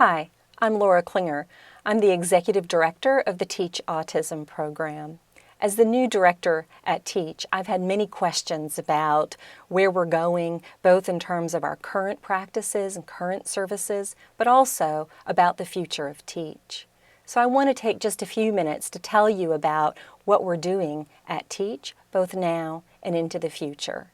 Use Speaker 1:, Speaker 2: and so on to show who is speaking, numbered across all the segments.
Speaker 1: Hi, I'm Laura Klinger. I'm the Executive Director of the TEACCH Autism program. As the new director at TEACCH, I've had many questions about where we're going, both in terms of our current practices and current services, but also about the future of TEACCH. So I want to take just a few minutes to tell you about what we're doing at TEACCH, both now and into the future.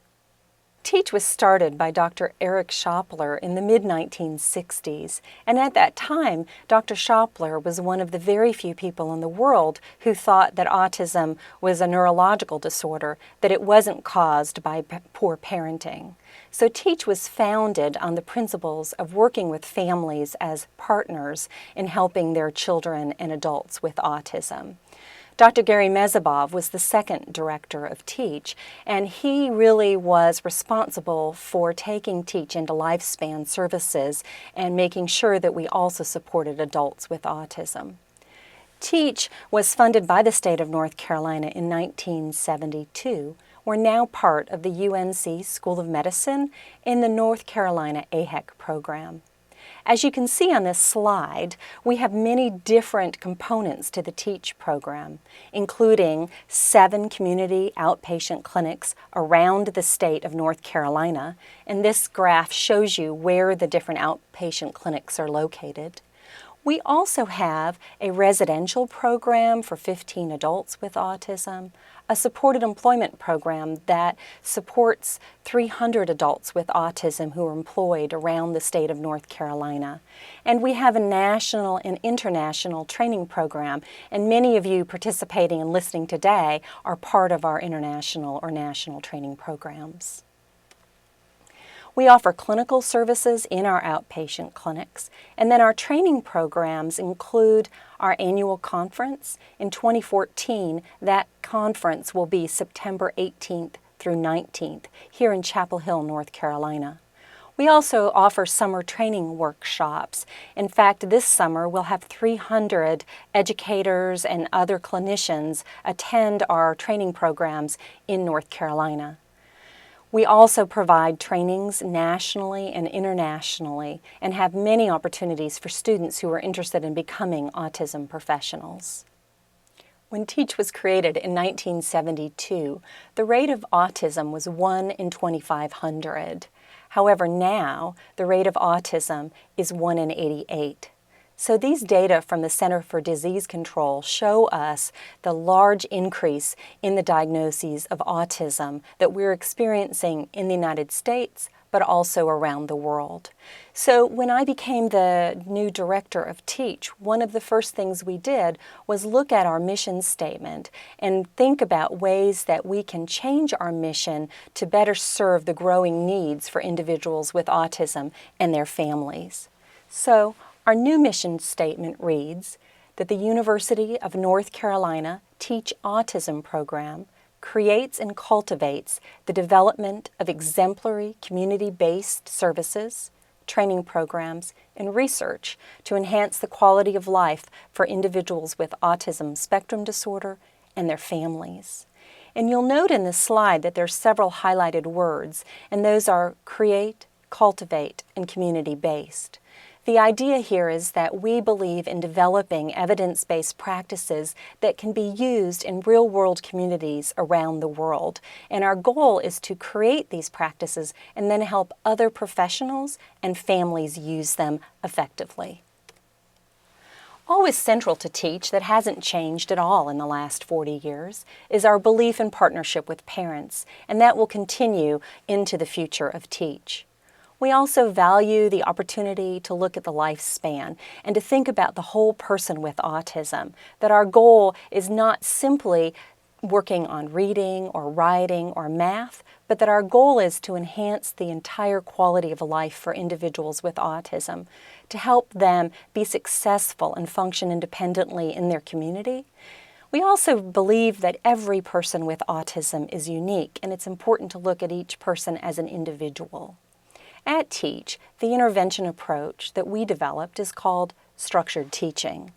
Speaker 1: TEACCH was started by Dr. Eric Schoppler in the mid-1960s, and at that time, Dr. Schoppler was one of the very few people in the world who thought that autism was a neurological disorder, that it wasn't caused by poor parenting. So TEACCH was founded on the principles of working with families as partners in helping their children and adults with autism. Dr. Gary Mezebov was the second director of TEACCH, and he really was responsible for taking TEACCH into lifespan services and making sure that we also supported adults with autism. TEACCH was funded by the state of North Carolina in 1972. We're now part of the UNC School of Medicine in the North Carolina AHEC program. As you can see on this slide, we have many different components to the TEACCH program, including 7 community outpatient clinics around the state of North Carolina, and this graph shows you where the different outpatient clinics are located. We also have a residential program for 15 adults with autism, a supported employment program that supports 300 adults with autism who are employed around the state of North Carolina. And we have a national and international training program, and many of you participating and listening today are part of our international or national training programs. We offer clinical services in our outpatient clinics, and then our training programs include our annual conference. In 2014, that conference will be September 18th through 19th here in Chapel Hill, North Carolina. We also offer summer training workshops. In fact, this summer we'll have 300 educators and other clinicians attend our training programs in North Carolina. We also provide trainings nationally and internationally and have many opportunities for students who are interested in becoming autism professionals. When TEACCH was created in 1972, the rate of autism was 1 in 2,500. However, now the rate of autism is 1 in 88. So these data from the Center for Disease Control show us the large increase in the diagnoses of autism that we're experiencing in the United States, but also around the world. So when I became the new director of TEACCH, one of the first things we did was look at our mission statement and think about ways that we can change our mission to better serve the growing needs for individuals with autism and their families. So our new mission statement reads that the University of North Carolina TEACCH Autism program creates and cultivates the development of exemplary community-based services, training programs, and research to enhance the quality of life for individuals with autism spectrum disorder and their families. And you'll note in this slide that there are several highlighted words, and those are create, cultivate, and community-based. The idea here is that we believe in developing evidence-based practices that can be used in real-world communities around the world. And our goal is to create these practices and then help other professionals and families use them effectively. Always central to TEACCH, that hasn't changed at all in the last 40 years, is our belief in partnership with parents, and that will continue into the future of TEACCH. We also value the opportunity to look at the lifespan and to think about the whole person with autism, that our goal is not simply working on reading or writing or math, but that our goal is to enhance the entire quality of life for individuals with autism, to help them be successful and function independently in their community. We also believe that every person with autism is unique, and it's important to look at each person as an individual. At TEACCH, the intervention approach that we developed is called structured teaching.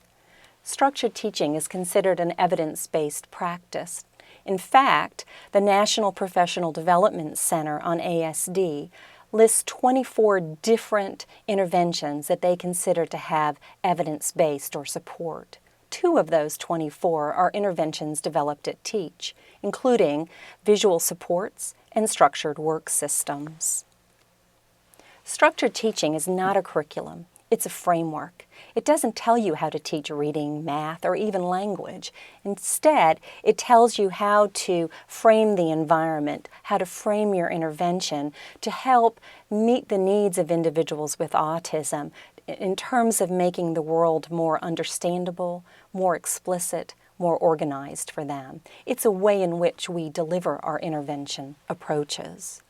Speaker 1: Structured teaching is considered an evidence-based practice. In fact, the National Professional Development Center on ASD lists 24 different interventions that they consider to have evidence-based or support. 2 of those 24 are interventions developed at TEACCH, including visual supports and structured work systems. Structured teaching is not a curriculum. It's a framework. It doesn't tell you how to teach reading, math, or even language. Instead, it tells you how to frame the environment, how to frame your intervention to help meet the needs of individuals with autism in terms of making the world more understandable, more explicit, more organized for them. It's a way in which we deliver our intervention approaches.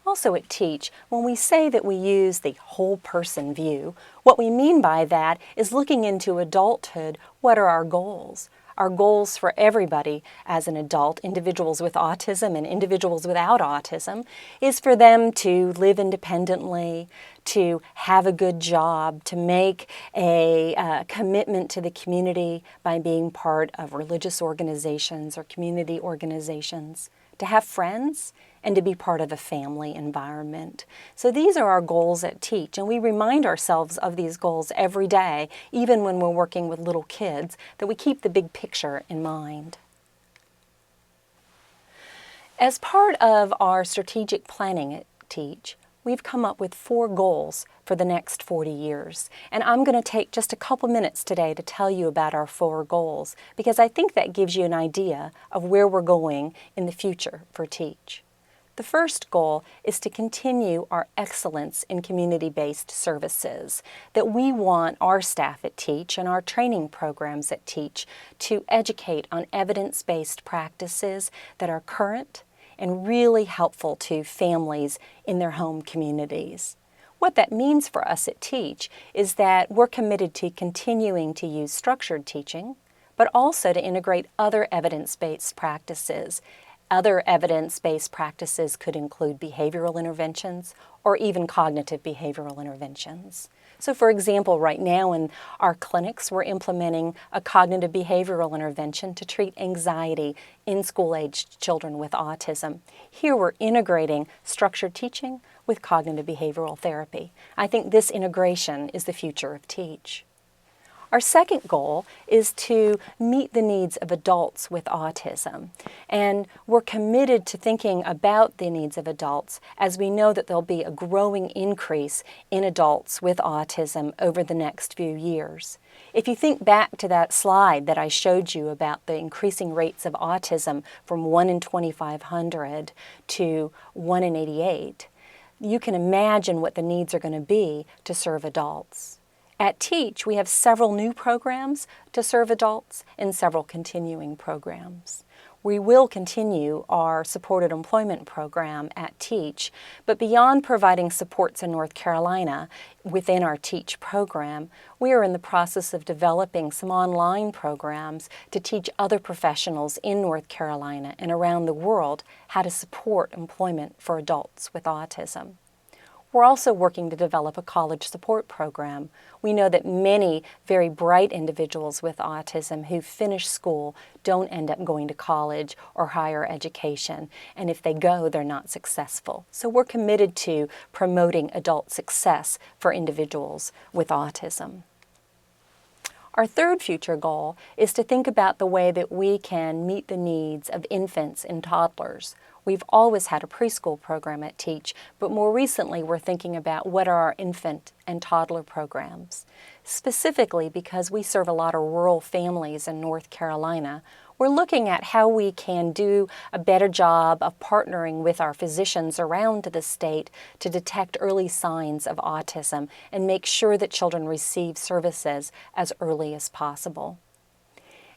Speaker 1: Also at TEACCH, when we say that we use the whole person view, what we mean by that is looking into adulthood. What are our goals? Our goals for everybody as an adult, individuals with autism and individuals without autism, is for them to live independently, to have a good job, to make a commitment to the community by being part of religious organizations or community organizations, to have friends, and to be part of a family environment. So these are our goals at TEACCH, and we remind ourselves of these goals every day, even when we're working with little kids, that we keep the big picture in mind. As part of our strategic planning at TEACCH, we've come up with 4 goals for the next 40 years. And I'm going to take just a couple minutes today to tell you about our 4 goals, because I think that gives you an idea of where we're going in the future for TEACCH. The first goal is to continue our excellence in community-based services, that we want our staff at TEACCH and our training programs at TEACCH to educate on evidence-based practices that are current and really helpful to families in their home communities. What that means for us at TEACCH is that we're committed to continuing to use structured teaching, but also to integrate other evidence-based practices. Other evidence-based practices could include behavioral interventions or even cognitive behavioral interventions. So for example, right now in our clinics, we're implementing a cognitive behavioral intervention to treat anxiety in school-aged children with autism. Here we're integrating structured teaching with cognitive behavioral therapy. I think this integration is the future of TEACCH. Our second goal is to meet the needs of adults with autism, and we're committed to thinking about the needs of adults as we know that there'll be a growing increase in adults with autism over the next few years. If you think back to that slide that I showed you about the increasing rates of autism from 1 in 2,500 to 1 in 88, you can imagine what the needs are going to be to serve adults. At TEACCH, we have several new programs to serve adults and several continuing programs. We will continue our supported employment program at TEACCH, but beyond providing supports in North Carolina within our TEACCH program, we are in the process of developing some online programs to teach other professionals in North Carolina and around the world how to support employment for adults with autism. We're also working to develop a college support program. We know that many very bright individuals with autism who finish school don't end up going to college or higher education, and if they go, they're not successful. So we're committed to promoting adult success for individuals with autism. Our third future goal is to think about the way that we can meet the needs of infants and toddlers. We've always had a preschool program at TEACCH, but more recently we're thinking about what are our infant and toddler programs. Specifically because we serve a lot of rural families in North Carolina, we're looking at how we can do a better job of partnering with our physicians around the state to detect early signs of autism and make sure that children receive services as early as possible.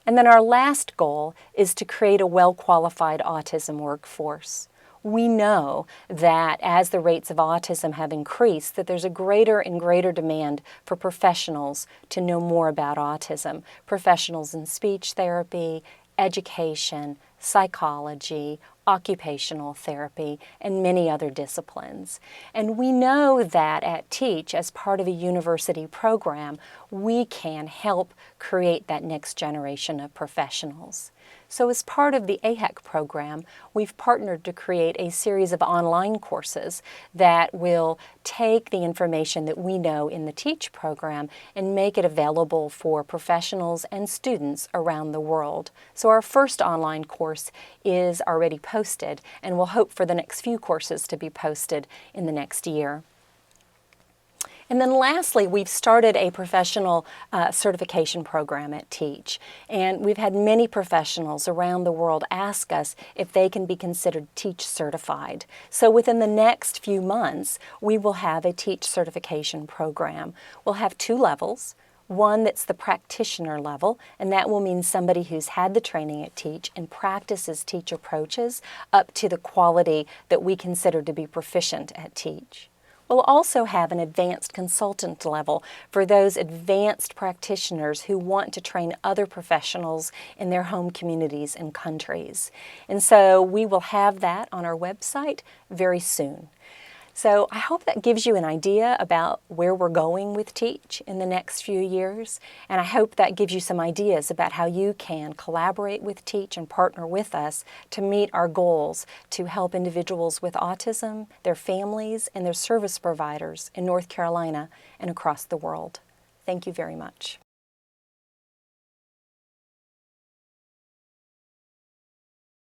Speaker 1: And then our last goal is to create a well-qualified autism workforce. We know that as the rates of autism have increased, that there's a greater and greater demand for professionals to know more about autism. Professionals in speech therapy, education, psychology, occupational therapy, and many other disciplines. And we know that at TEACCH, as part of a university program, we can help create that next generation of professionals. So as part of the AHEC program, we've partnered to create a series of online courses that will take the information that we know in the TEACCH program and make it available for professionals and students around the world. So our first online course is already posted, and we'll hope for the next few courses to be posted in the next year. And then lastly, we've started a professional certification program at TEACCH. And we've had many professionals around the world ask us if they can be considered TEACCH certified. So within the next few months, we will have a TEACCH certification program. We'll have 2 levels. One that's the practitioner level, and that will mean somebody who's had the training at TEACCH and practices TEACCH approaches up to the quality that we consider to be proficient at TEACCH. We'll also have an advanced consultant level for those advanced practitioners who want to train other professionals in their home communities and countries. And so we will have that on our website very soon. So I hope that gives you an idea about where we're going with TEACCH in the next few years, and I hope that gives you some ideas about how you can collaborate with TEACCH and partner with us to meet our goals to help individuals with autism, their families, and their service providers in North Carolina and across the world. Thank you very much.